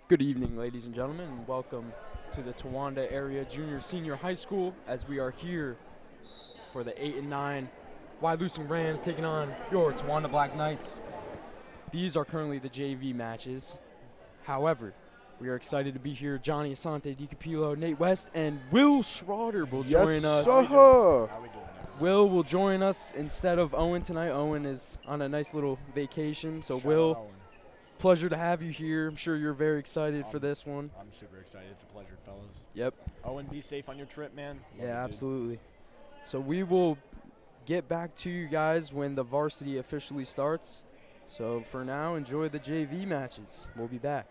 Good evening, ladies and gentlemen, and welcome to the Towanda Area Junior Senior High School as we are here for the 8 and 9 Wyalusing Rams taking on your Towanda Black Knights. These are currently the JV matches. However, we are excited to be here. Johnny Asante, DiCapillo, Nate West, and Will Schroeder will join us. Sir. Will will join us instead of Owen tonight. Owen is on a nice little vacation, so Will, pleasure to have you here. I'm sure you're very excited for this one. I'm super excited. It's a pleasure, fellas. Yep. Owen, be safe on your trip, man. Yeah, absolutely. So we will get back to you guys when the varsity officially starts. So for now, enjoy the JV matches. We'll be back.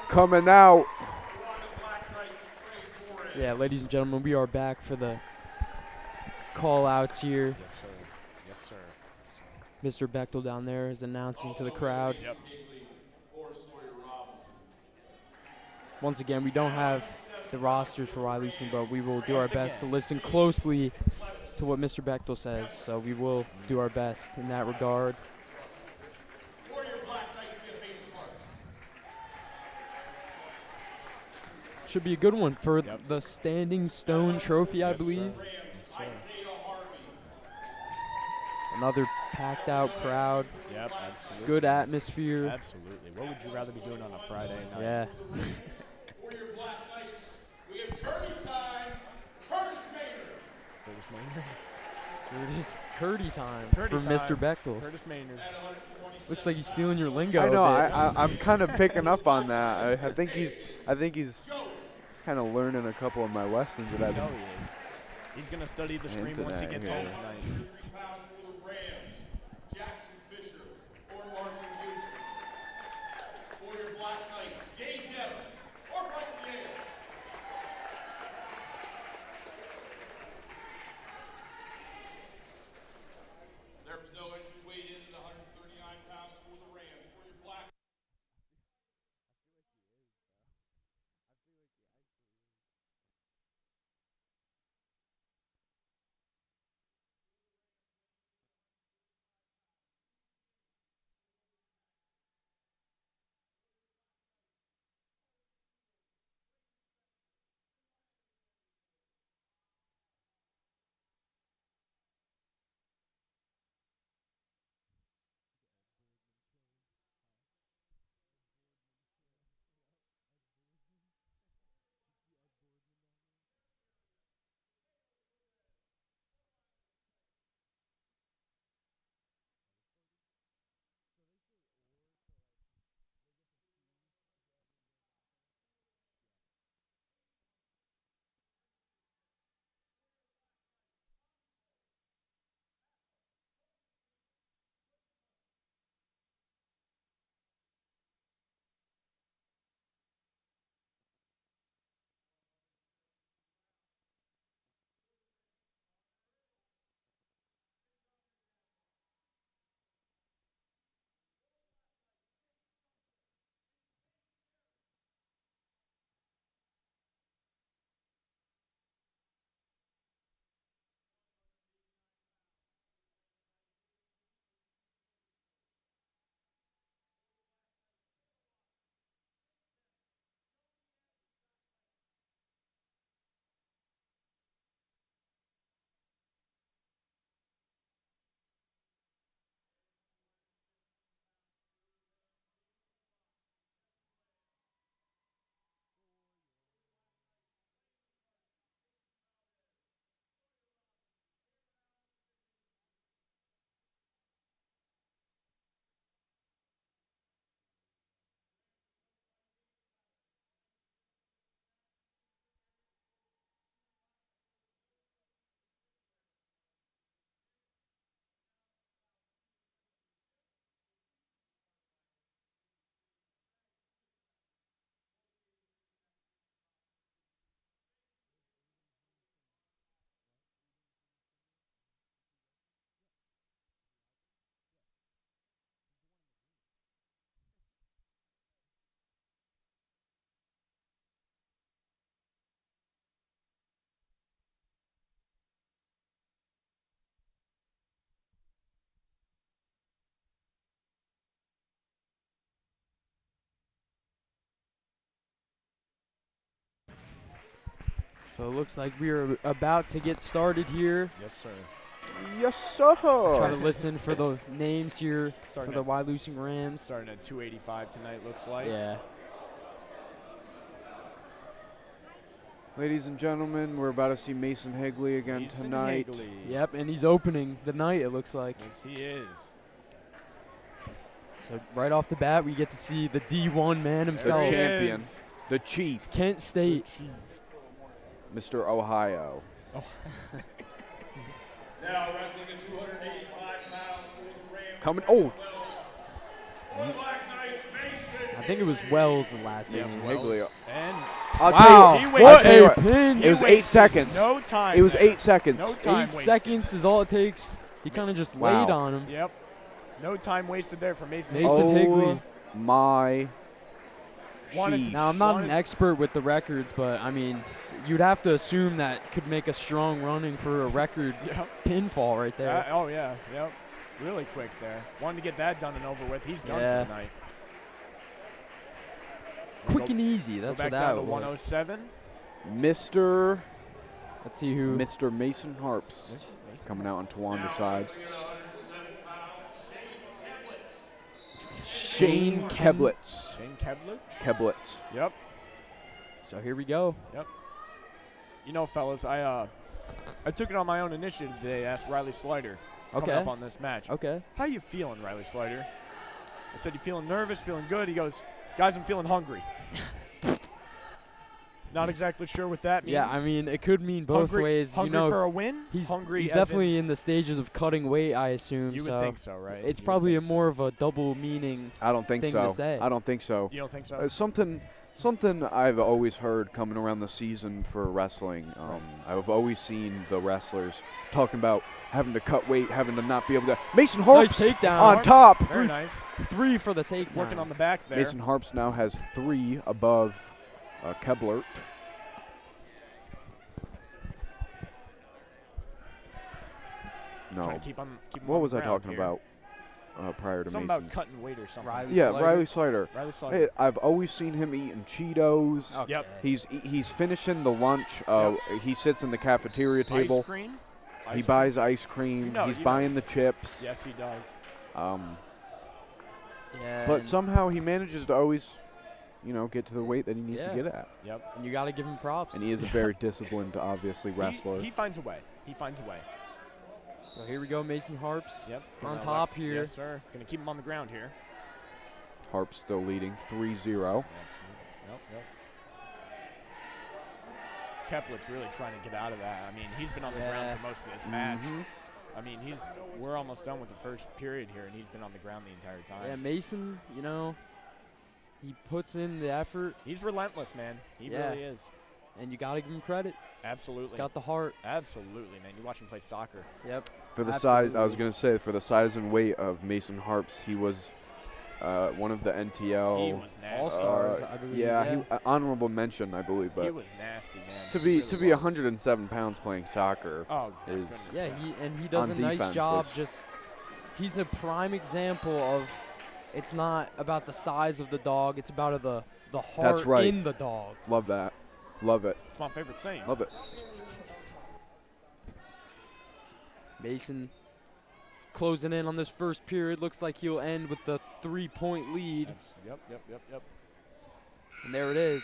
coming out. Yeah, ladies and gentlemen, we are back for the call-outs here. Yes, sir. Yes, sir. Mr. Bechtel down there is announcing to the crowd. Yep. Once again, we don't have the rosters for Wyalusing, but we will do our Once best to again. listen closely to what Mr. Bechtel says. So we will do our best in that regard. Should be a good one for the Standing Stone Trophy, I believe. Sir. Yes, sir. Another packed out crowd. Yep, absolutely. Good atmosphere. Absolutely. What would you rather be doing on a Friday night? Yeah. For your Black Knights, we have tourney time, Curtis Maynard. Curtis Maynard. It is Curdy time Curdy for Mr. time. Bechtel. Curtis Maynard. Looks like he's stealing your lingo. I know. a bit. I'm kind of picking up on that. I think he's kind of learning a couple of my lessons that I've No, been. he is. He's going to study the scream once he Internet gets here. home tonight. 30 pounds for the Rams, Jackson Fisher or Martin Houston. For your Black Knights, Gage Evans or Mike Yale. There was no entry weight in the 139 pounds for the Rams. For your Black So it looks like we are about to get started here. Yes, sir. Yes, sir. Try to listen for the names here Starting for the at- Wyalusing Rams. Starting at 285 tonight, looks like. Yeah. Ladies and gentlemen, we're about to see Mason Higley again Mason tonight. Higley. Yep, and he's opening the night, it looks like. Yes, he is. So right off the bat, we get to see the D1 man The himself, he champion, is. the chief, Kent State. Mr. Ohio. Now wrestling at 285 pounds for the Rams. Coming. Oh, For the Black Knights, Mason I think it was Wells the last Yeah, name. Higley. And I'll Wow, tell you, He I'll what tell you a what, pin! It was he 8 wasted seconds. No time. It was there. 8 seconds. No time 8 wasted. seconds is all it takes. He kind of just laid Wow. on him. Yep. No time wasted there for Mason. Mason Higley. My Wanted to- sheesh. Now, I'm not an Wanted- expert with the records, but, I mean, you'd have to assume that could make a strong running for a record Yep. pinfall right there. Oh, yeah. Yep. Really quick there. Wanted to get that done and over with. He's done Yeah. for the night. Quick Go- and easy. Go That's back what down that to was. 107. Mr. Let's see who. Mr. Mason Harps Mason coming out on Tawanda's side. Shane Keblitz. Shane Kebler. Keblitz. Yep. So here we go. You know, fellas, I took it on my own initiative today. Asked Riley Slider coming Okay. up on this match. Okay. How you feeling, Riley Slider? I said, you feeling nervous, feeling good? He goes, guys, I'm feeling hungry. Not exactly sure what that means. Yeah, I mean, it could mean both hungry, ways. Hungry you know, for a win? he's hungry he's as in- definitely in the stages of cutting weight, I assume. You would so think so, right? it's You would probably think a so. more of a double meaning. I don't think Thing so. to say. I don't think so. You don't think so? Something I've always heard coming around the season for wrestling. I've always seen the wrestlers talking about having to cut weight, having to not be able to. Mason Harps Nice takedown. on top. Very nice. 3 for the takedown. Working on the back there. Mason Harps now has 3 above Keblert. No. Trying to keep him What on was the I ground talking here. about prior to Something Mason's? about cutting weight or something. Riley Yeah, Slider. Riley Slider. Riley Slider. Hey, I've always seen him eating Cheetos. Okay. Yep. He's finishing the lunch. He sits in the cafeteria table. Ice cream? He Ice buys ice cream. You know, He's you know. buying the chips. Yes, he does. Yeah, But and, somehow he manages to always, get to the weight that he needs Yeah. to get at. Yep. and you got to give him props. And he is a very disciplined, obviously, wrestler. He finds a way. He finds a way. So here we go, Mason Harps. Yep. On Gonna top let- here. Yes, sir. Gonna keep him on the ground here. Harp still leading 3-0. Yep. Kepler's really trying to get out of that. I mean, he's been on the ground Yeah. for most of this match. Mhm. I mean, we're almost done with the first period here, and he's been on the ground the entire time. Yeah, Mason, he puts in the effort, He's relentless, man. He Yeah. really is. and you got to give him credit. Absolutely. He's got the heart. Absolutely, man. You watch him play soccer. Yep. For the size, I was Absolutely. going to say, for the size and weight of Mason Harps, he was one of the NTL. He was nasty. All-stars, I believe. Yeah, honorable mention, I believe. He But was nasty, man. to He be really be was. 107 pounds playing soccer. Oh, my is- goodness, Yeah, he does a On nice defense job. was- He's a prime example of it's not about the size of the dog, it's about the heart That's right. in the dog. Love that. Love it. It's my favorite saying. Love it. Mason closing in on this first period. Looks like he'll end with the 3-point lead. Yep. And there it is.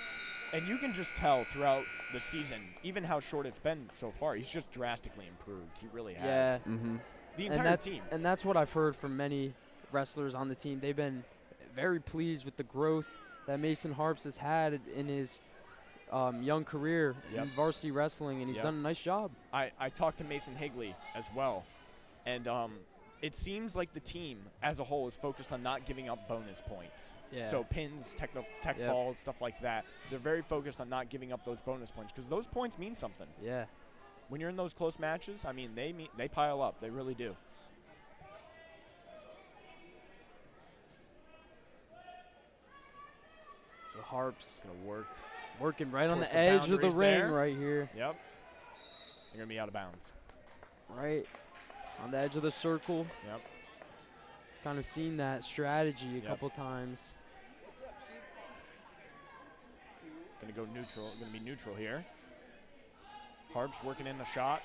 And you can just tell throughout the season, even how short it's been so far, he's just drastically improved. He really has. Yeah. Mm-hmm. The And entire team. that's what I've heard from many wrestlers on the team. They've been very pleased with the growth that Mason Harps has had in his young career Yep. in varsity wrestling, and he's Yep. done a nice job. I talked to Mason Higley as well, and it seems like the team as a whole is focused on not giving up bonus points. Yeah. So pins, tech Yep. falls, stuff like that. They're very focused on not giving up those bonus points because those points mean something. Yeah. When you're in those close matches, I mean, they pile up. They really do. So Harps Gonna work. working right on Towards the the edge of the boundaries ring there. right here. Yep. They're gonna be out of bounds. Right on the edge of the circle. Yep. Kind of seen that strategy a Yep. couple times. Gonna go neutral. Gonna be neutral here. Harps working in the shot.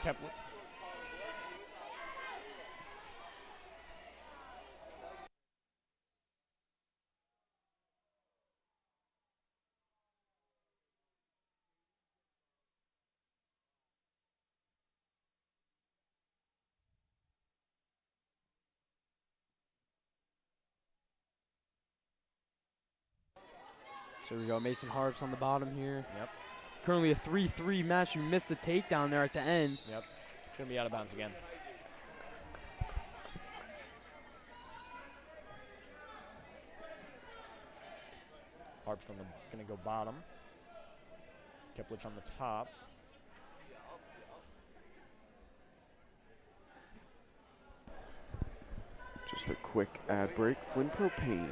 Kepler. So we go, Mason Harps on the bottom here. Yep. Currently a 3-3 match. We missed the takedown there at the end. Yep. Gonna be out of bounds again. Harpstone going to go bottom. Keplich on the top. Just a quick ad break. Flynn Propane.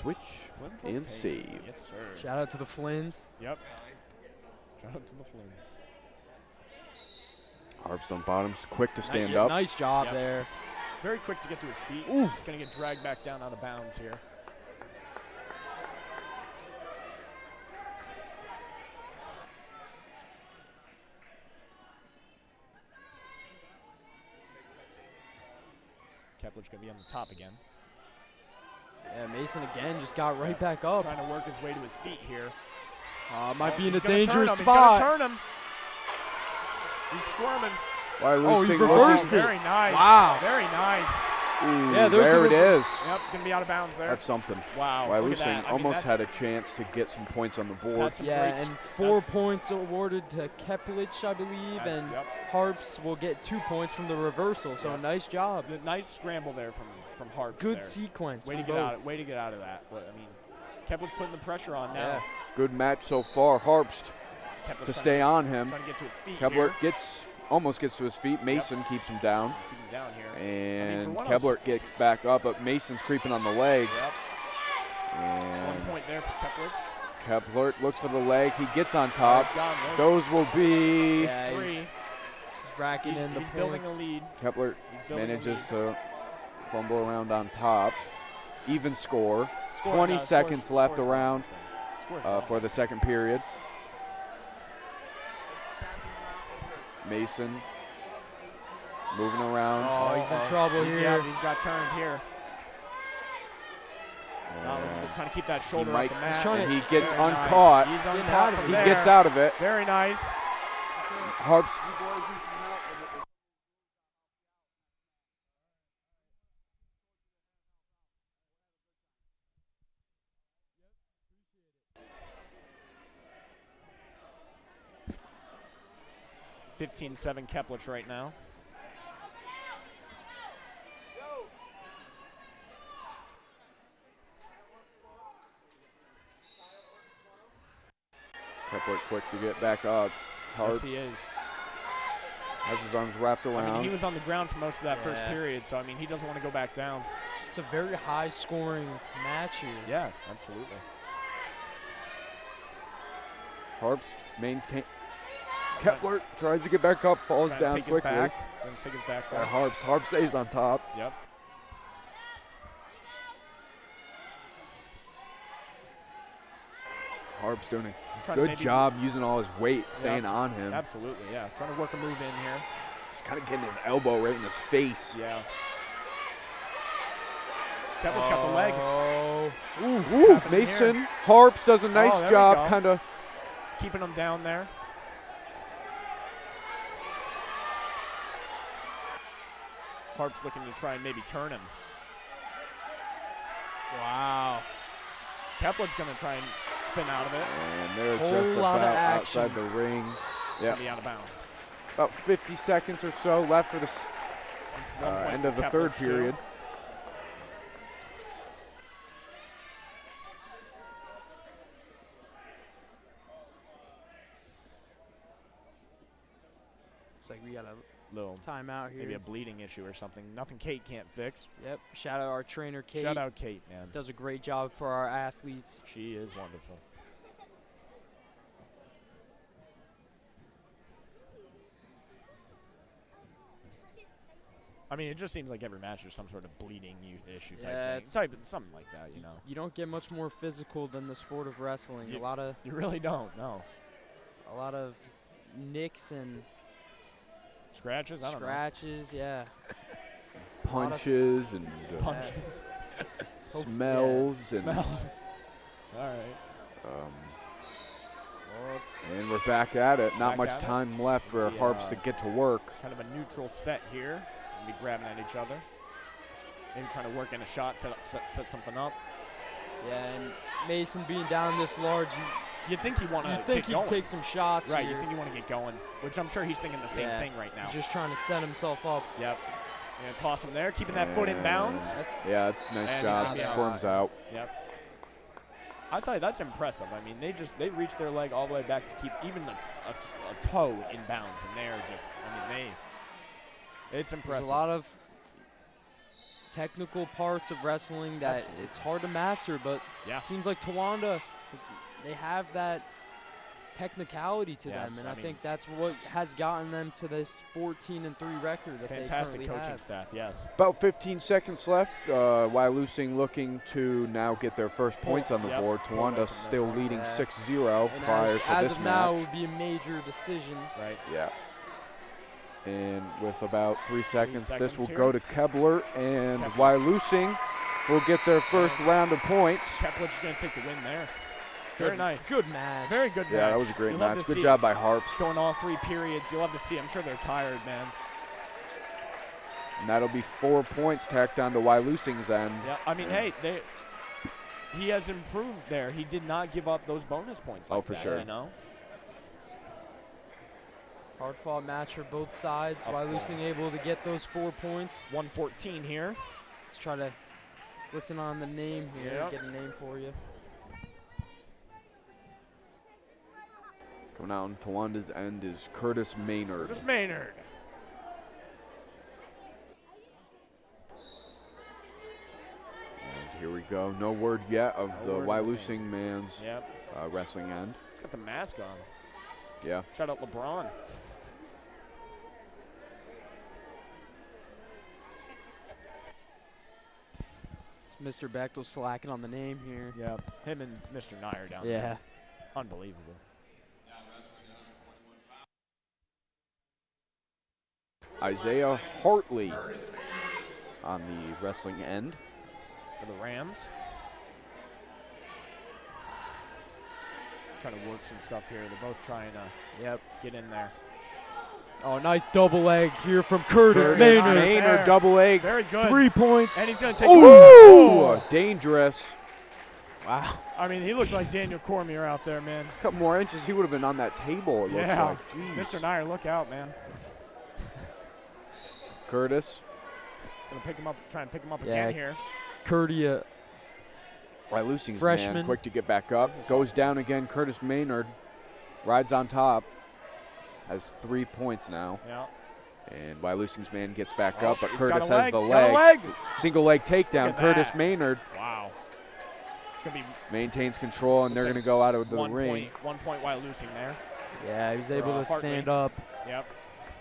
Switch Flynn and Propane. save. Yes, sir. Shout out to the Flynns. Yep. Shout out to the Flynn. Harpstone bottoms, quick to stand Yeah, up. nice job Yep. there. Very quick to get to his feet. Ooh. Going to get dragged back down out of bounds here. Keplich going to be on the top again. Yeah, Mason again just got right back up. Trying to work his way to his feet here. Might be in a He's gonna dangerous turn him. spot. He's going to turn him. He's squirming. Wyalusing he looking- reversed it. Very nice. Wow. Very nice. Ooh, Yeah, there's there the it is. Yep, going to be out of bounds there. That's something. Wow. Look at Wyalusing that. I mean, almost that's- had a chance to get some points on the board. That's some Yeah, great and 4 that's- points awarded to Keplich, I believe, That's- and yep. Harps will get 2 points from the reversal. So Yep. nice job. Nice scramble there from Harps. Good there. sequence. Way to from get both. out. Way to get out of that. But I mean, Keplich putting the pressure on now. Yeah. Good match so far. Harpst Keplich to stay on him. Trying to get to his feet. Kepler here. almost gets to his feet. Mason keeps him down. Keep him down here. And for Kepler gets back up, but Mason's creeping on the leg. Yep. 1 And point there for Keplich. Kepler looks for the leg. He gets on top. He's gone. Those will be. Yeah, he's 3. racking in the He's points. building a lead. Kepler He's building manages a lead. to fumble around on top. Even score. Score, 20 no, seconds scores- left scores around nothing. Scores nothing. for the second period. Mason moving around. Oh, he's in trouble He's- here. Yeah, he's got turned here. And Trying to keep that he shoulder might- off the mat. trying to- and he gets Very nice. uncaught. He's Getting uncaught out of from He there. gets out of it. Very nice. Harps. – 15-7 Keplich right now. Kepler quick to get back up. Harps Yes, he is. has his arms wrapped around. I mean, he was on the ground for most of that first Yeah. period, so I mean, he doesn't want to go back down. It's a very high-scoring match here. Yeah, absolutely. Harps maintain. Kepler tries to get back up, falls Trying to down take his quickly. back. Gonna take his back down. Harps stays on top. Yep. Harps doing a Trying to good maybe- job using all his weight, staying Yep. on him. Absolutely, yeah. Trying to work a move in here. He's kind of getting his elbow right in his face. Yeah. Keplich's got the leg. Oh, Ooh, happening Mason Harps does a nice there we job, go. kind of. Keeping him down there. Harp's looking to try and maybe turn him. wow. Keplich's going to try and spin out of it. And they're Whole just lot of about action. outside the ring. It's Yeah, gonna be out of bounds. about 50 seconds or so left for the It's 1 point end for of the Keplich third still. period. Looks like we got a Little, timeout here. maybe a bleeding issue or something. Nothing Kate can't fix. Yep. Shout out our trainer, Kate. Shout out Kate, man. Does a great job for our athletes. She is wonderful. I mean, it just seems like every match there's some sort of bleeding issue type Yeah, thing. Something like that, you know. You don't get much more physical than the sport of wrestling. You- a lot of You really don't, no. nicks and Scratches? I don't scratches. Yeah. Punches and know. Punches. smells and Smells. All right. Well, it's and we're back at it. Not Back much at it. time left for Yeah. Harps to get to work. Kind of a neutral set here. We'll be grabbing at each other. Maybe trying to work in a shot, set something up. yeah, and Mason being down this large, You'd think you want to you'd think get going. he'd take some shots Right, here. you think you want to get going, which I'm sure he's thinking the same Yeah, thing right now. He's just trying to set himself up. Yep. Gonna toss him there, keeping that foot in bounds. Yeah, it's a nice And he's job. gonna be Squirms out. Yep. I'll tell you, that's impressive. I mean, they reached their leg all the way back to keep even a toe in bounds, and they're just, I mean, it's impressive. There's a lot of technical parts of wrestling that Absolutely. it's hard to master, but Yeah. it seems like Towanda, they have that technicality to them, Yes, and I I mean- think that's what has gotten them to this 14-3 record that Fantastic they coaching currently have. staff, yes. About 15 seconds left. Wyalusing looking to now get their first points on the Yep. board. Pull away Towanda from this still one. leading Yeah. 6-0 And prior to as this of now, it match. would be a major decision. Right. Yeah. And with about 3 seconds, this seconds will here. go to Kebler, and Kepler. Wyalusing will get their first round of points. Kepler's going to take the win there. Very nice. Good match. Very good match. Yeah, that was a great You love match. to Good see job it. by Harps. Going all 3 periods. You love to see. I'm sure they're tired, man. And that'll be 4 points tacked on to Wyalusing's end. Yeah. I mean, hey, he has improved there. He did not give up those bonus points. Oh, Like for that, sure. You know. Hard-fought match for both sides. Up Wyalusing able to get those 4 points. 114 here. Let's try to listen on the name here. Yep. Get a name for you. Coming out on Tawanda's end is Curtis Maynard. Curtis Maynard. And here we go. No word yet of No the word of Wyalusing man's Yep. wrestling end. He's got the mask on. Yeah. Shout out LeBron. It's Mr. Bechtel slacking on the name here. Yeah. Him and Mr. Nye are down Yeah. there. Unbelievable. Isaiah Hartley on the wrestling end. For the Rams. Trying to work some stuff here. They're both trying to get in there. Oh, nice double leg here from Curtis Curtis Maynard. Maynard There. double leg. Very good. 3 points. And he's going to take Ooh, dangerous. Wow. I mean, he looked like Daniel Cormier out there, man. A couple more inches, he would have been on that table, it Yeah. looks like. Jeez. Mr. Nyer, look out, man. Curtis. Gonna pick him up, try and pick him up Yeah. again here. Curdy, Wyalusing's Freshman. man, quick to get back up. This is Goes down again. Curtis Maynard rides on top. Has 3 points now. Yeah. And Wyalusing's man gets back Oh, up, but he's Curtis got a has the got a leg. leg. Single leg takedown. at Curtis that. Maynard Wow. It's gonna be maintains control, and they're Looks going to go out of the 1 ring. point. 1 point while losing there. yeah, he was able to Hartley. stand up, Yep.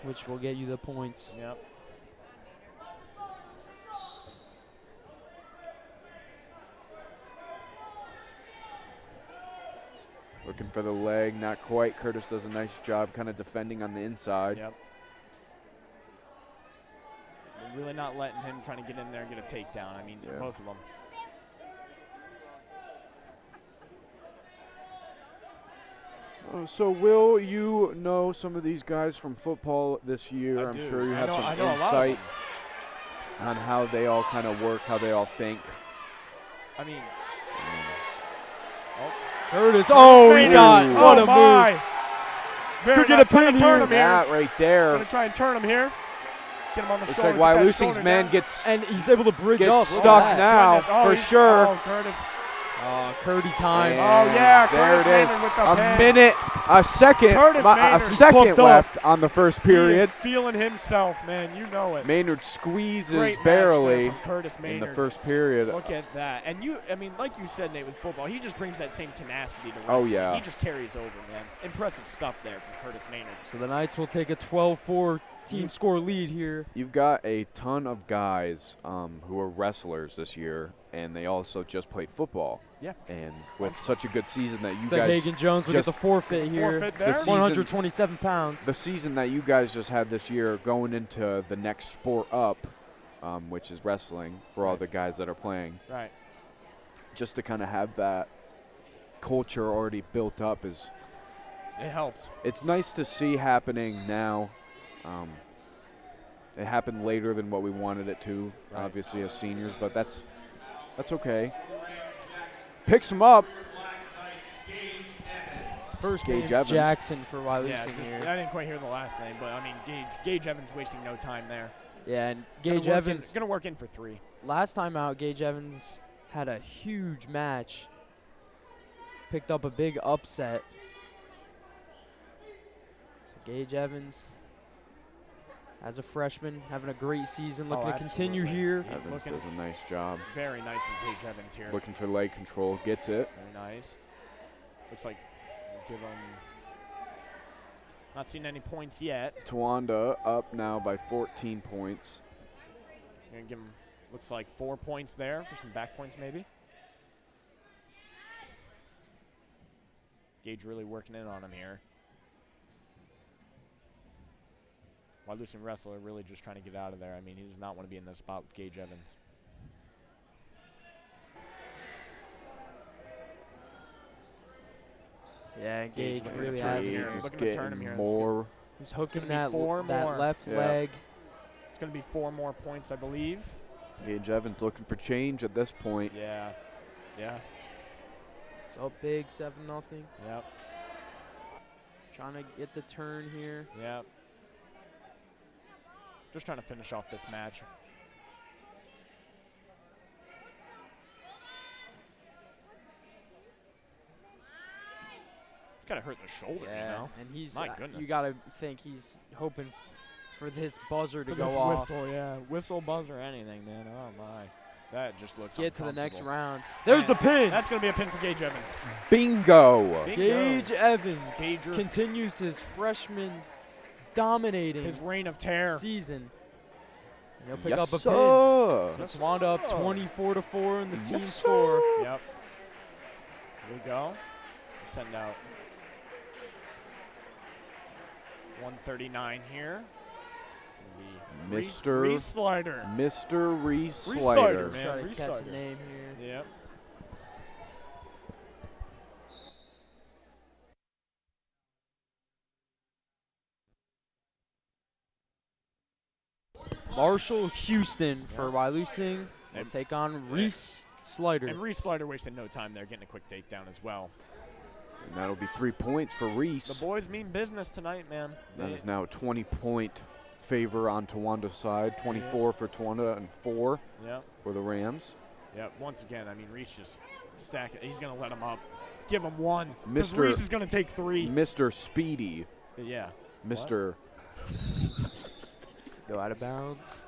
which will get you the points. Yep. Looking for the leg, not quite. Curtis does a nice job kind of defending on the inside. Yep. They're really not letting him trying to get in there and get a takedown. I mean, Yeah. both of them. So, Will, you know some of these guys from football this year. I I'm do. sure you I have know- some I know a lot of insight them. on how they all kind of work, how they all think. I mean, Curtis, oh, he Maynard. got, what oh a my. move. Very Could get nice. a Trying pin to turn here. him here. That right there. Gonna try and turn him here. Get him on the Looks shoulder. like get that Wyalusing's shoulder man down. gets And he's able to bridge up. Look at stuck that. now Goodness. Oh, for he's- sure. Oh, Curtis. Oh, Curdy time. And Oh, yeah, there Curtis it is. Maynard with the A pin. minute, a second, Curtis a Maynard. second Pumped up. left on the first He is period. feeling himself, man. You know it. Maynard squeezes Great match barely there from Curtis in Maynard. the first period. Look at that. And I mean, like you said, Nate, with football, he just brings that same tenacity to Oh, wrestling. yeah. He just carries over, man. Impressive stuff there from Curtis Maynard. So the Knights will take a 12-4 team score lead here. You've got a ton of guys who are wrestlers this year, and they also just played football. Yeah. And with such a good season that you Looks like guys, Hagan Jones will get just the forfeit here. Forfeit there. season- 127 pounds. the season that you guys just had this year, going into the next sport up, which is wrestling, for all Right. the guys that are playing, Right. just to kind of have that culture already built up is. It helps. It's nice to see happening now. It happened later than what we wanted it to, Right. obviously as seniors, but that's okay. Picks him up. First Gage name Evans. Jackson for Yeah, Wyalusing just, here. I didn't quite hear the last name, but I mean, Gage Evans wasting no time there. Yeah, and Gonna Gage work Evans, going to work in for 3. last time out, Gage Evans had a huge match picked up a big upset. So Gage Evans, as a freshman, having a great season, looking to continue absolutely. here. He's Evans looking does a nice job. very nice from Gage Evans here. Looking for leg control, gets it. Very nice. Looks like we'll give him. Not seen any points yet. Towanda up now by 14 points. Gonna give him. Looks like 4 points there for some back points maybe. Gage really working in on him here. Wyalusing wrestler really just trying to get out of there. I mean, he does not want to be in this spot with Gage Evans. Yeah, Gage looking really to turn has him it. here. Gage is Looking to turn him getting here. more. He's hooking gonna be that, four that more. left Yeah. leg. It's going to be 4 more points, I believe. Gage Evans looking for change at this point. Yeah. Yeah. It's up big, 7-0. Yep. Trying to get the turn here. Yep. Just trying to finish off this match. It's got to hurt the shoulder, you know? And he's, My you goodness. got to think he's hoping for this buzzer to For go this off. whistle, yeah. Whistle, buzzer, anything, man. Oh, my. That just looks Get to the next uncomfortable. round. There's the Man, pin. That's going to be a pin for Gage Evans. Bingo! Bingo. Gage Evans Gager. continues his freshman dominating His reign of terror. season. And he'll pick Yes, up a pin. sir. So Yes, Towanda up sir. 24-4 in the Yes, team sir. score. Yep. Here we go. Send out 139 here. Mr. Re-slider. Mr. Reese Re-slider, Slider. man. Try to catch Re-slider. a name here. Yep. Marshall Houston for Yeah. Wyalusing will And- take on Reese Slider. And Re-slider wasted no time there, getting a quick takedown as well. And that'll be 3 points for Reese. The boys mean business tonight, man. That They- is now a 20-point favor on Tawanda's side. 24 for Towanda and 4 Yep. for the Rams. Yep. Once again, I mean, Reese just stack it. He's going to let him up. Give him 1. Because Mr. Reese is going to take 3. Mr. Speedy. Yeah. Mr. Go out of bounds.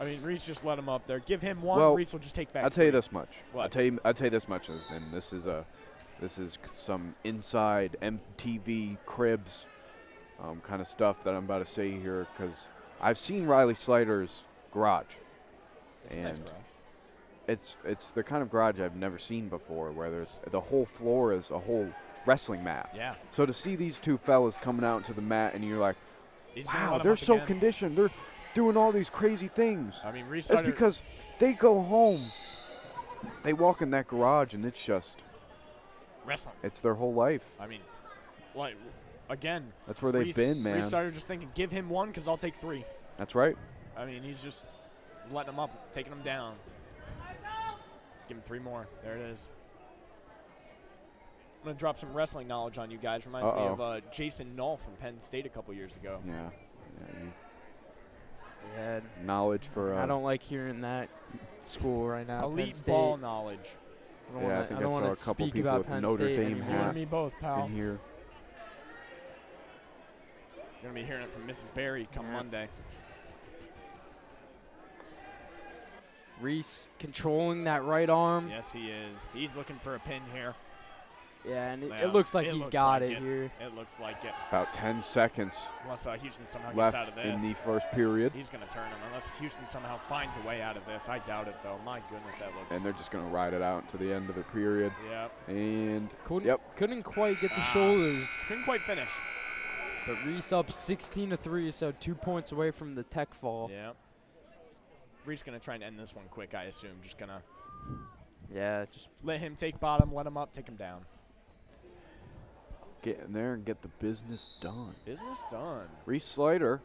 I mean, Reese just let him up there. Give him 1. Well, Reese will just take back I'll tell you 3. this much. What? I'll tell you this much, and this is some inside MTV Cribs kind of stuff that I'm about to say here, because I've seen Riley Slider's garage. It's a nice and garage. it's the kind of garage I've never seen before, where there's the whole floor is a whole wrestling mat. Yeah. So to see these two fellas coming out to the mat, and you're like, He's gonna wow, let him they're up so again. conditioned. They're doing all these crazy things. I mean, Reese That's Slider. because they go home, they walk in that garage, and it's just, Wrestling. it's their whole life. I mean, like, again. That's where they've Reese, been, man. Reese Slider just thinking, give him 1 because I'll take 3. That's right. I mean, he's letting him up, taking him down. Give him 3 more. There it is. I'm going to drop some wrestling knowledge on you guys. Reminds me of Jason Null from Penn State a couple years ago. Yeah. Yeah, Knowledge for. I don't like hearing that school right now. Penn Elite State. ball knowledge. I don't Yeah, I wanna- think I don't I want saw to a couple speak people about with Penn Notre State Dame anymore. You hat. and me both, pal. in here. You're going to be hearing it from Mrs. Barry come Monday. Reese controlling that right arm. Yes, he is. He's looking for a pin here. Yeah, and Yeah, it looks like it he's looks got like it here. It looks like it. About 10 seconds Unless Houston somehow gets out left of this. in the first period, He's going to turn him. Unless Houston somehow finds a way out of this. I doubt it, though. My goodness, that looks. and they're just going to ride it out to the end of the period. Yep. And Couldn't, couldn't quite get the shoulders. Couldn't quite finish. But Reese up 16-3, so 2 points away from the tech fall. Yeah. Reese going to try and end this one quick, I assume. Just going to Yeah, just let him take bottom, let him up, take him down. get in there and get the business done. Business done. Reese Slider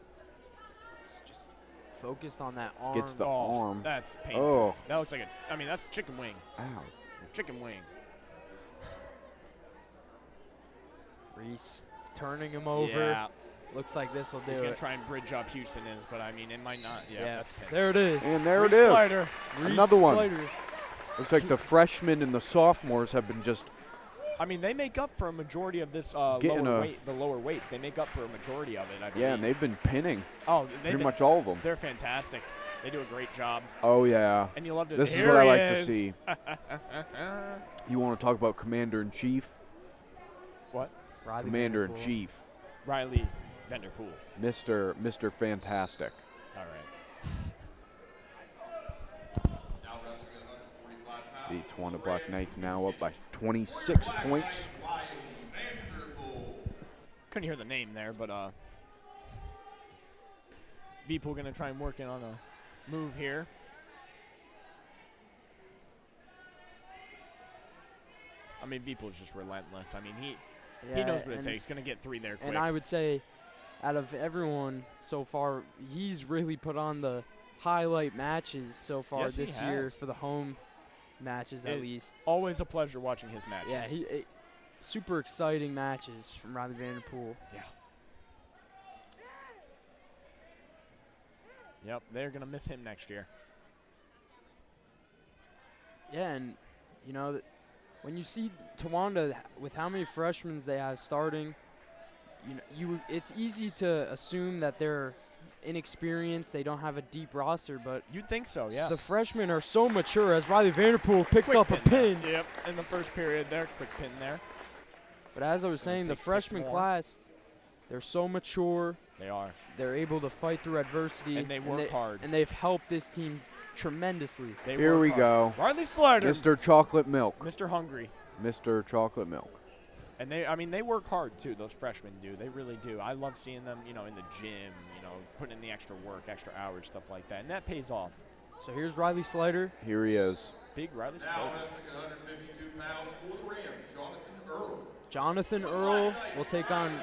just focused on that arm. gets the arm. That's painful. Oh, That looks like a, I mean, that's chicken wing. ow. Chicken wing. Reese turning him over. Yeah. Looks like this will do He's going it. to try and bridge up Houston is, but I mean, it might not. Yeah, Yeah, that's pin. there it is. And there Reese it is. Slider. Reese Another one. Slider. Looks like the freshmen and the sophomores have been just I mean, they make up for a majority of this Getting the lower weights. They make up for a majority of it, I believe. Yeah, and they've been pinning pretty much all of them. They're fantastic. They do a great job. Oh, yeah. And you love to. This is Here what I he like to is. see. You want to talk about Commander-in-Chief? What? Riley Commander-in-Chief. Riley Vanderpool. Mr. Fantastic. All right. Now wrestling at 145 pounds. The Tawana Black Knights now up by 26 points. Couldn't hear the name there, but Vpool going to try and work in on a move here. I mean, Vpool's just relentless. I mean, he knows what it takes. Going to get 3 there quick. And I would say, out of everyone so far, he's really put on the highlight matches so far Yes, he this year has. for the home matches at least. Always a pleasure watching his matches. Yeah, super exciting matches from Riley Vanderpool. Yeah. Yep, they're going to miss him next year. Yeah, and you know, when you see Towanda with how many freshmen they have starting, it's easy to assume that they're inexperienced, they don't have a deep roster, but You'd think so, yeah. the freshmen are so mature as Riley Vanderpool picks Quick up a pin. there. Yep, in the first period there, quick pin there. But as I was saying, the take 6 freshman more. class, they're so mature. They are. They're able to fight through adversity. And they work hard. And they've helped this team tremendously. They Here work we hard. go. Riley Slider. Mr. Chocolate Milk. Mr. Hungry. Mr. Chocolate Milk. And they work hard too, those freshmen do. They really do. I love seeing them, in the gym, putting in the extra work, extra hours, stuff like that. And that pays off. So here's Riley Slider. Here he is. Big Riley Now Slider. wrestling at 152 pounds for the Rams, Jonathan Earl. Jonathan Earl will take on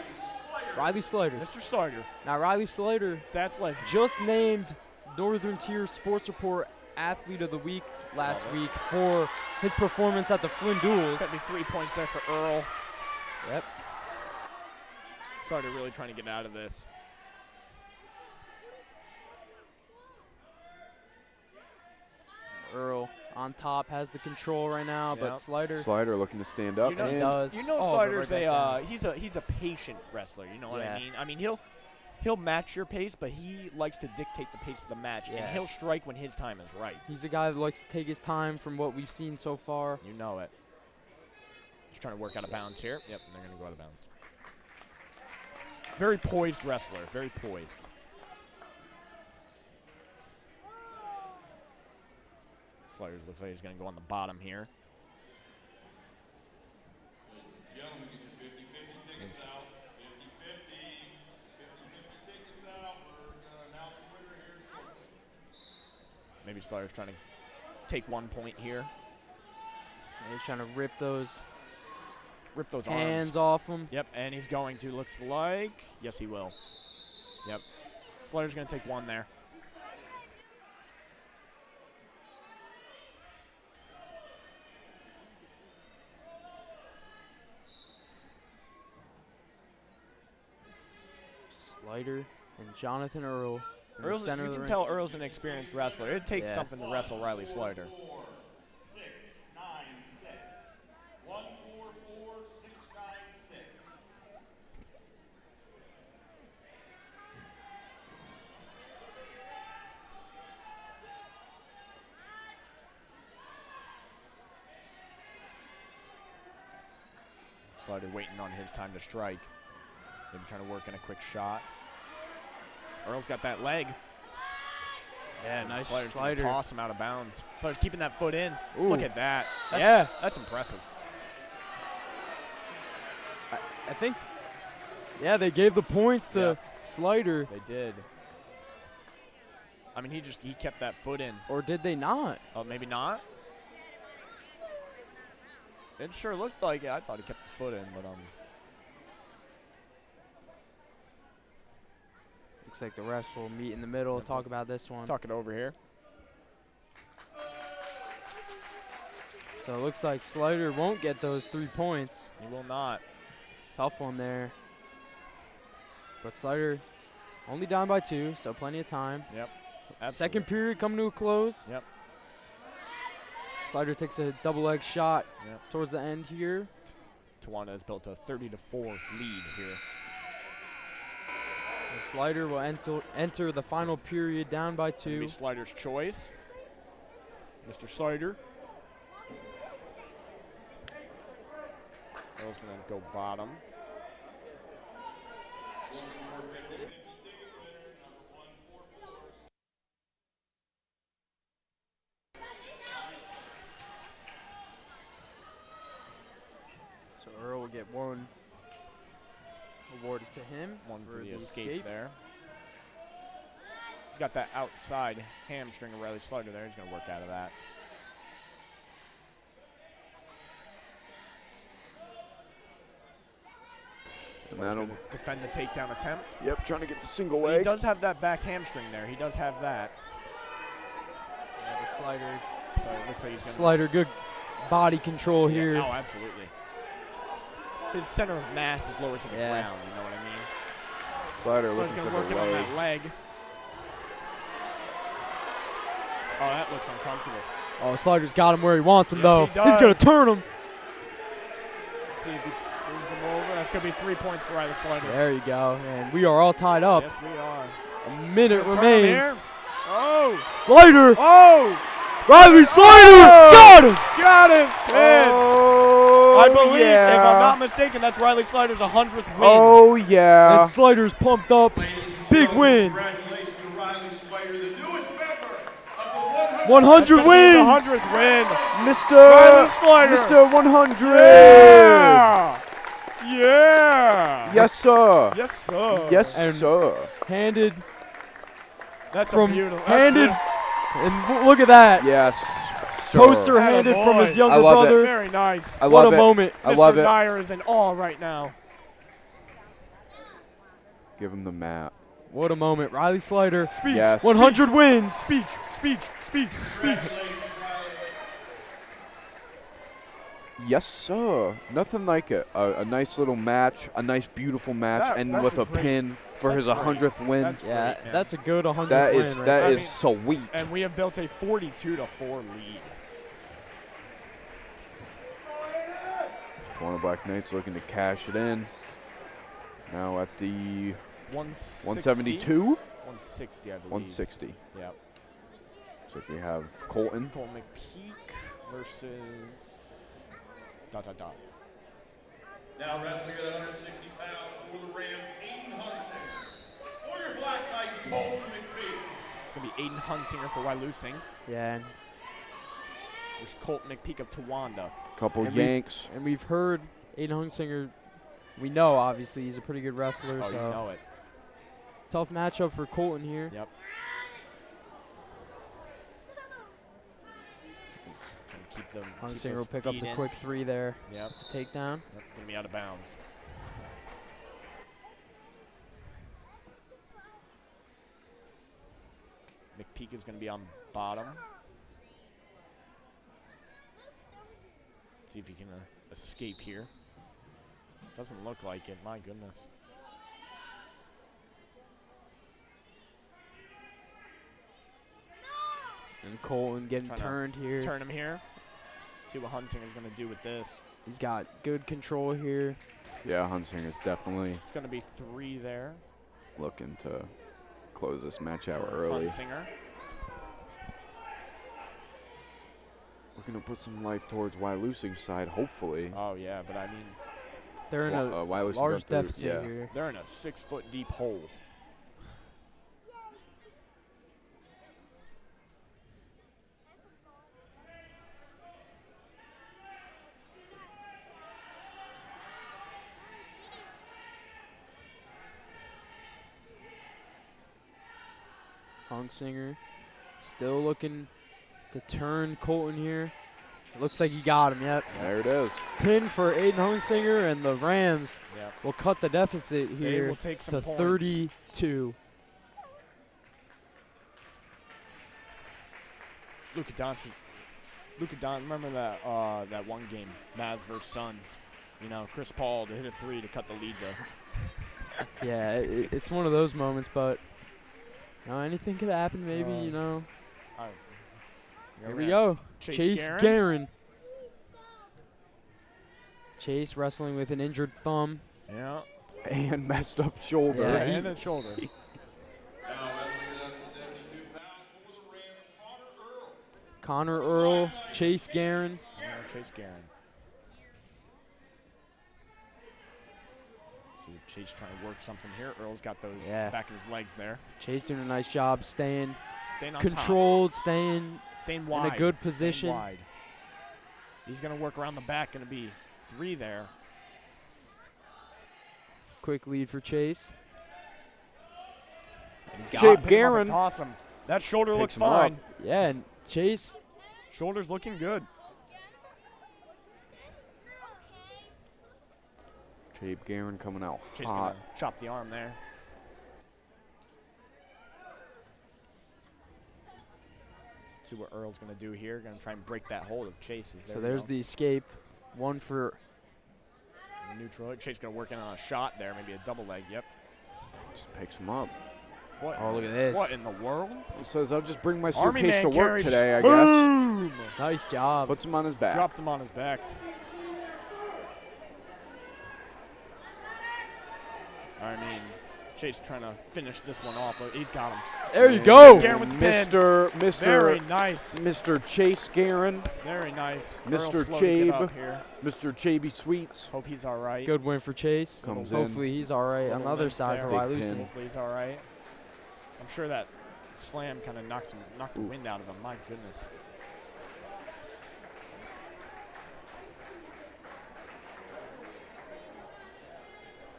Riley Slider. Mr. Slider. Now Riley Slider Stats legend. just named Northern Tier Sports Report Athlete of the Week last week for his performance at the Flynn Duels. Got me 3 points there for Earl. Yep. Slider really trying to get out of this. Earl on top has the control right now, Yep. but Slider. Slider looking to stand up. You know- He and does. You know, Oh, but Slider's right back down. he's a patient wrestler. You know what Yeah. I mean? I mean, he'll match your pace, but he likes to dictate the pace of the match, Yeah. and he'll strike when his time is right. He's a guy that likes to take his time from what we've seen so far. You know it. Just trying to work out of bounds here. Yep, and they're going to go out of bounds. Very poised wrestler. Very poised. Sliders looks like he's going to go on the bottom here. Gentlemen, get your 50-50 tickets out. 50-50. 50-50 tickets out. We're going to announce the winner here shortly. Maybe Sliders trying to take 1 point here. And he's trying to rip those Rip those hands arms. off him. Yep, and he's going to, looks like. Yes, he will. Yep. Slider's going to take 1 there. Slider and Jonathan Earl. In the Earl's, center you of the can ring. tell Earl's an experienced wrestler. It takes Yeah. something to wrestle Riley Slider. 4-6-9-6. 1-4-4-6-9-6. Slider waiting on his time to strike. Maybe trying to work in a quick shot. Earl's got that leg. Yeah, And nice Slider's gonna slider. toss him out of bounds. Slider's keeping that foot in. Ooh. Look at that. That's, Yeah. That's impressive. I think, yeah, they gave the points to Yeah. Slider. They did. I mean, he kept that foot in. Or did they not? Oh, maybe not. It sure looked like it. I thought he kept his foot in, but Looks like the refs will meet in the middle, Yep. talk about this one. talk it over here. So it looks like Slider won't get those 3 points. He will not. Tough one there. But Slider only down by 2, so plenty of time. Yep. Second Absolutely. period coming to a close. Yep. Slider takes a double leg shot Yep. towards the end here. Towanda has built a 30-4 lead here. So Slider will enter the final period down by Gonna be 2. Slider's choice. Mr. Slider. Earl's going to go bottom. So Earl will get 1 awarded to him. 1 for the escape there. He's got that outside hamstring of Riley Slider there. He's going to work out of that. And So that'll defend the takedown attempt. Yep, trying to get the single But he leg. does have that back hamstring there. He does have that. Yeah, but Slider. So it looks like he's going to. Slider, good body control here. Oh, absolutely. His center of mass is lower to the ground. You know what I mean? Slider So he's looking going for to the work it on leg. that leg. Oh, that looks uncomfortable. Oh, Slider's got him where he wants him, Yes, though. he does. He's going to turn him. Let's see if he moves him over. That's going to be 3 points for Riley Slider. There you go. And we are all tied up. Yes, we are. A minute Turn him remains. here. Oh! Slider. Oh! Riley Slider. Got him. Got his pin! Oh, I believe, yeah. if I'm not mistaken, that's Riley Slider's 100th win. Oh, yeah. And Slider's pumped up. Big win. Congratulations to Riley Slider, the newest member of the 100 That's wins. the 100th win. Mr. Slider. Mr. 100. Yeah! Yeah! Yes, sir. Yes, sir. Yes, And- sir. Handed That's from a beautiful. handed. And look at that. Yes, sir. Poster handed from his Attaboy. younger I love it. brother. Very nice. I What love a it. moment. I love Mr. it. Dyer is in awe right now. Give him the mat. What a moment. Riley Slider. Speech. Yes. 100 wins. Speech. Speech. Speech. Speech. Yes, sir. Nothing like it. A nice little match, a nice, beautiful match, and That's with a a great- pin for his that's great. 100th win. That's Yeah, great, man. that's a good 100 That win is right that there. I is mean, sweet. And we have built a 42-4 lead. One of Black Knights looking to cash it in. Now at the 172, 160, I believe. 160. Yep. So we have Colton. Cole McPeak versus. ... Now wrestling at 160 pounds for the Rams, Aiden Hunsinger. For your Black Knights, Colton McPhee. It's going to be Aiden Hunsinger for Wyalusing. Yeah, and There's Colt McPeak of Towanda. Couple And yanks. we've heard Aiden Hunsinger. We know, obviously, he's a pretty good wrestler. Oh, so you know it. tough matchup for Colton here. Yep. He's trying to keep them. Hunsinger will pick up the quick 3 there. Yep. The takedown. Yep. Going to be out of bounds. McPeak is going to be on bottom. See if he can escape here. Doesn't look like it. My goodness. And Colton getting Trying to turned here. Turn him here. See what Hunsinger's going to do with this. He's got good control here. Yeah, Hunsinger's definitely It's going to be 3 there. looking to close this match out for early. Hunsinger. Looking to put some life towards Wyalusing's side, hopefully. Oh, yeah, but I mean, They're in a Wyalusing large got through- deficit yeah. here. they're in a 6-foot deep hole. Hunsinger still looking to turn Colton here. Looks like he got him, yep. There it is. Pin for Aiden Hunsinger, and the Rams Yep. will cut the deficit They here will take some to points. 32. Luka Doncic. Remember that one game, Mavs versus Suns? You know, Chris Paul to hit a 3 to cut the lead there. Yeah, it's one of those moments, but you know, anything could happen. Maybe you know. All right. Here we go. Chase Guerin. Guerin. Chase wrestling with an injured thumb. Yeah. And messed up shoulder. Yeah, And a shoulder. Now wrestling at 172 pounds for the Rams, Connor Earl, Chase Guerin. Yeah, Chase Guerin. See Chase trying to work something here. Earl's got those back of his legs there. Chase doing a nice job staying Staying on controlled, top. staying wide. in a good position. Staying wide. He's going to work around the back. Going to be 3 there. Quick lead for Chase. Shape Guerin. Toss him. That shoulder looks him up. fine. Yeah, and Chase. Shoulder's looking good. Shape Guerin coming out Chase hot. going to chop the arm there. See what Earl's going to do here. Going to try and break that hold of Chase's. So there's the escape. One for neutral. Chase going to work in on a shot there. Maybe a double leg. Yep. Just picks him up. What? Oh, look at this. What in the world? He says, I'll just bring my Army suitcase man to work carriage. today, I guess. Boom! nice job. Puts him on his back. Dropped him on his back. I mean, Chase trying to finish this one off. He's got him. There you go. Guerin with the pin. Very nice. Mr. Chase Guerin. Very nice. Mr. Earl slow to get Chabe. up here. Mr. Chabey Sweets. Hope he's all right. Good win for Chase. Comes in. Hopefully he's all right on the Little other limp side there. for Big Wyalusing. pin. Hopefully he's all right. I'm sure that slam kind of knocked the Ooh. wind out of him. My goodness.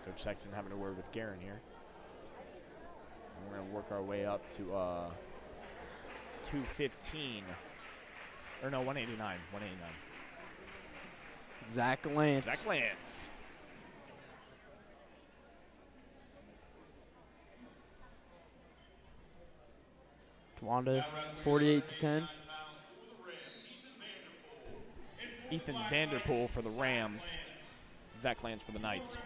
Coach Sexton having a word with Guerin here. And we're going to work our way up to 215. Or no, 189. 189. Zach Lance. Zach Lance. Wanda, 48-10. Ethan Vanderpool for the Rams. Zach Lance for the Knights.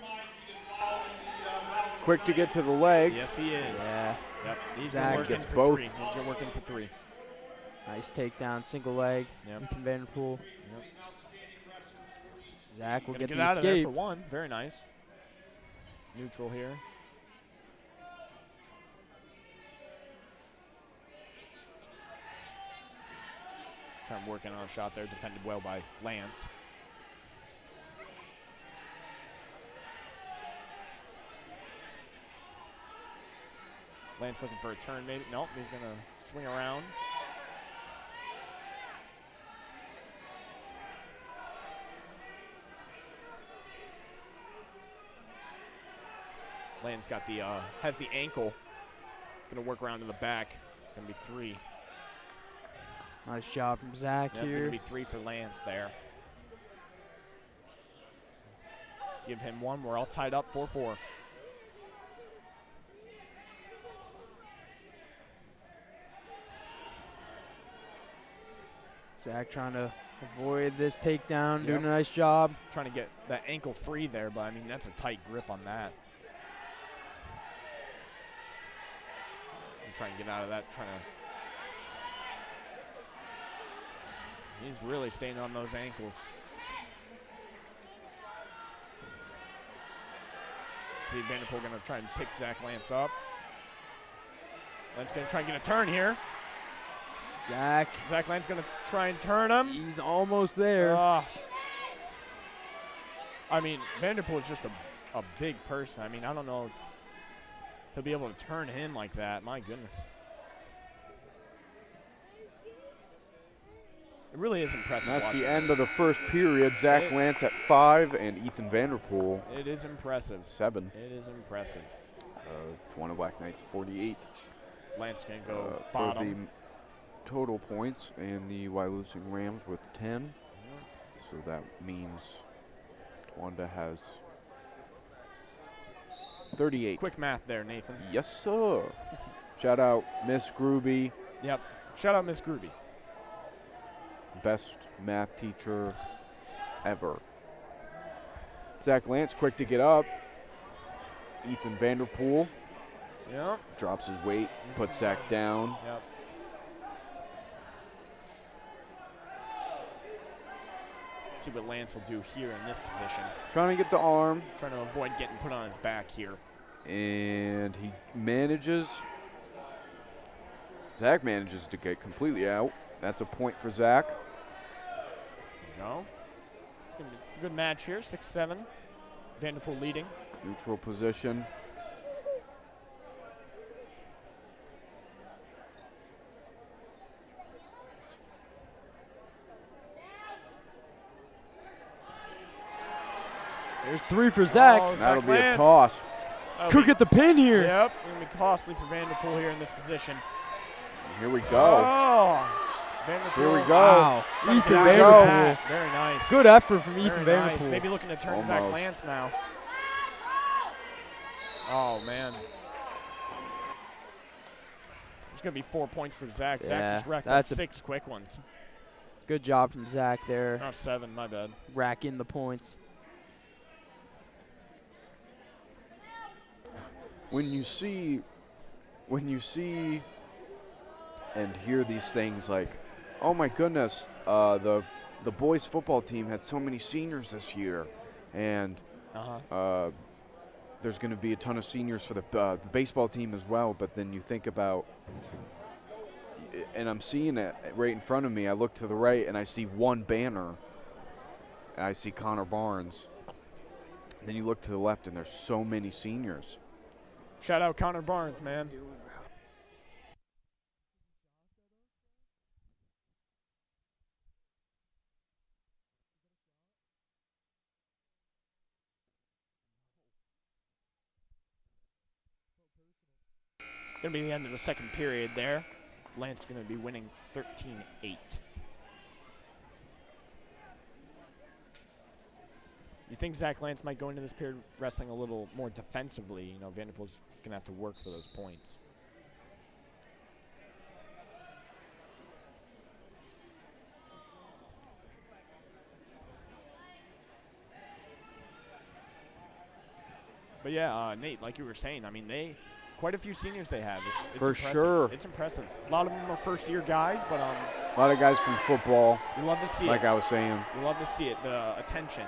Quick to get to the leg. Yes, he is. Yeah. Yep. He's Zach going to work gets in for both. 3. He's going to work in for 3. Nice takedown, single leg. Yep. Ethan Vanderpool. Yep. Zach will Gonna get get the out of there escape. for 1. Very nice. Neutral here. Trying to work in on a shot there. Defended well by Lance. Lance looking for a turn maybe. Nope, he's going to swing around. Lance got the has the ankle. Going to work around to the back. Going to be 3. Nice job from Zach Yep, here. going to be 3 for Lance there. Give him 1. We're all tied up 4-4. Zach trying to avoid this takedown, Yep. doing a nice job. Trying to get that ankle free there, but I mean, that's a tight grip on that. I'm trying to get out of that, he's really staying on those ankles. See Vanderpool going to try and pick Zach Lance up. Lance going to try and get a turn here. Zach, Zach Lance going to try and turn him. he's almost there. I mean, Vanderpool is just a big person. I mean, I don't know if he'll be able to turn him like that. My goodness. It really is impressive. That's watching the end this. of the first period. Zach Lance at 5 and Ethan Vanderpool It is impressive. 7. It is impressive. Toronto Black Knights 48. Lance can go For bottom. the total points, and the Wyalusing Rams with 10. So that means Wanda has 38. Quick math there, Nathan. Yes, sir. Shout out Miss Groovy, Yep. Shout out Miss Groovy. best math teacher ever. Zach Lance quick to get up. Ethan Vanderpool Yep. drops his weight, puts Zach down. See what Lance will do here in this position. Trying to get the arm. Trying to avoid getting put on his back here. And he manages. Zach manages to get completely out. That's a point for Zach. No. It's going to be a good match here. 6-7. Vanderpool leading. Neutral position. There's 3 for Zach. Oh, That'll Zach be a Lance. toss. Could get the pin here. Yep, going to be costly for Vanderpool here in this position. Here we go. Oh, Vanderpool. Here we go. Wow. Trying to Ethan get out of Vanderpool. that. Very nice. Good effort from Very Ethan nice. Vanderpool. Maybe looking to turn Zach Almost. Lance now. Oh, man. There's going to be 4 points for Zach. Zach Yeah, just racked up that's a 6 quick ones. Good job from Zach there, Oh, 7, my bad. racking the points. When you see and hear these things like, oh my goodness, the boys football team had so many seniors this year, and there's going to be a ton of seniors for the baseball team as well. But then you think about, and I'm seeing it right in front of me. I look to the right and I see one banner, and I see Connor Barnes. Then you look to the left and there's so many seniors. Shout out Connor Barnes, man. Going to be the end of the second period there. Lance going to be winning 13-8. You think Zach Lance might go into this period wrestling a little more defensively? You know, Vanderpool's going to have to work for those points. But yeah, Nate, like you were saying, I mean, quite a few seniors they have. It's For impressive. sure. It's impressive. A lot of them are first-year guys, but A lot of guys from football, you love to see like it. I was saying. You love to see it, the attention.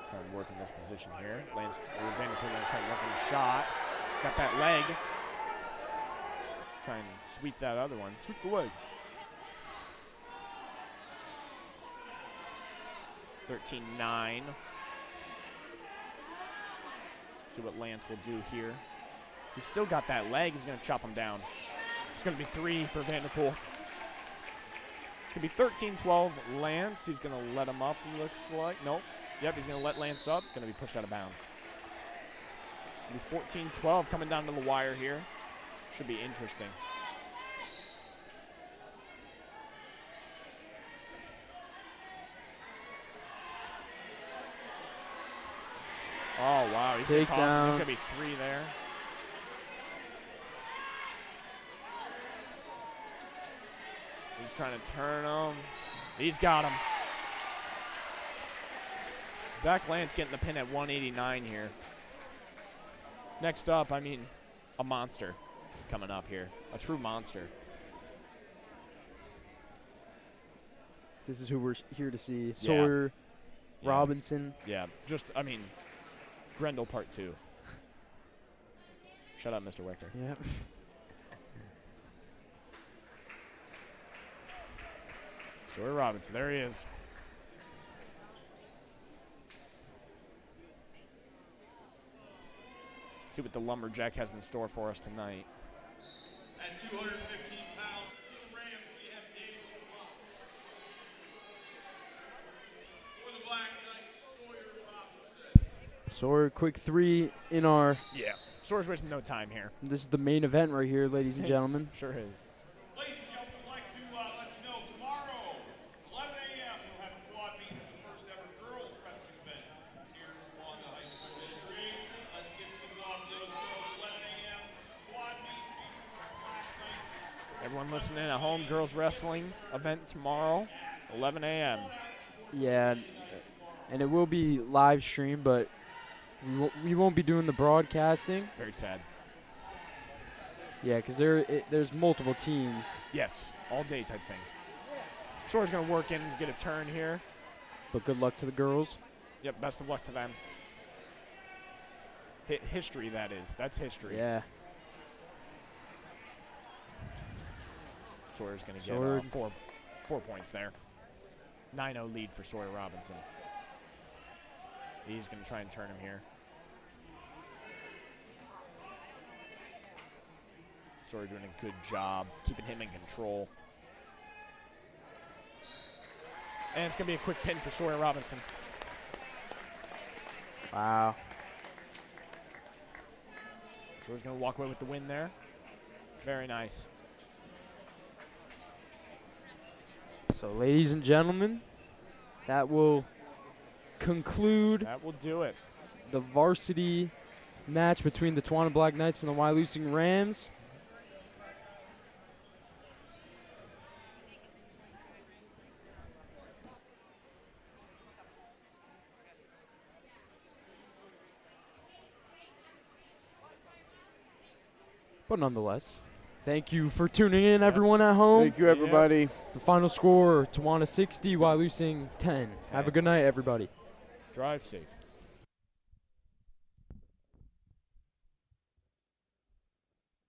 Trying to work in this position here. Vanderpool going to try and work on the shot. Got that leg. Try and sweep that other one. Sweep the leg. 13-9. See what Lance will do here. He's still got that leg. He's going to chop him down. It's going to be 3 for Vanderpool. It's going to be 13-12 Lance. He's going to let him up, looks like. Nope. Yep, he's going to let Lance up. Going to be pushed out of bounds. It'll be 14-12 coming down to the wire here. Should be interesting. Oh, wow. He's going to toss him. There's going to be 3 there. He's trying to turn him. He's got him. Zach Lance getting the pin at 189 here. Next up, I mean, a monster coming up here. A true monster. This is who we're here to see. Sawyer, Yeah. Robinson. Yeah, just, I mean, Grendel Part 2. Shut up, Mr. Wicker. Yep. Sawyer Robinson, there he is. See what the Lumberjack has in store for us tonight. At 215 pounds, for the Rams, we have David Locke. For the Black Knights, Sawyer Robinson. Sawyer, quick 3 in our. Yeah, Sawyer's wasting no time here. This is the main event right here, ladies and gentlemen. Sure is. Ladies and gentlemen, I'd like to let you know tomorrow, 11 a.m., we'll have a quad meet for the first ever girls wrestling event here on the high school district. Let's get some love to those girls. 11 a.m. quad meet featuring our Black Knights. Everyone listening at home, girls wrestling event tomorrow, 11 a.m. Yeah, and it will be live streamed, but We won't be doing the broadcasting. Very sad. Yeah, because there's multiple teams. Yes, all day type thing. Sawyer's going to work in, get a turn here. But good luck to the girls. Yep, best of luck to them. History, that is. That's history. Yeah. Sawyer's going to Sawyer. get 4 points there. 9-0 lead for Sawyer Robinson. He's going to try and turn him here. Sawyer doing a good job keeping him in control. And it's going to be a quick pin for Sawyer Robinson. Wow. Sawyer's going to walk away with the win there. Very nice. So, ladies and gentlemen, that will conclude That will do it. the varsity match between the Tawana Black Knights and the Wyalusing Rams. But nonetheless, thank you for tuning in, everyone at home. Thank you, everybody. The final score, Tawana 60, Wyalusing 10. Have a good night, everybody. Drive safe.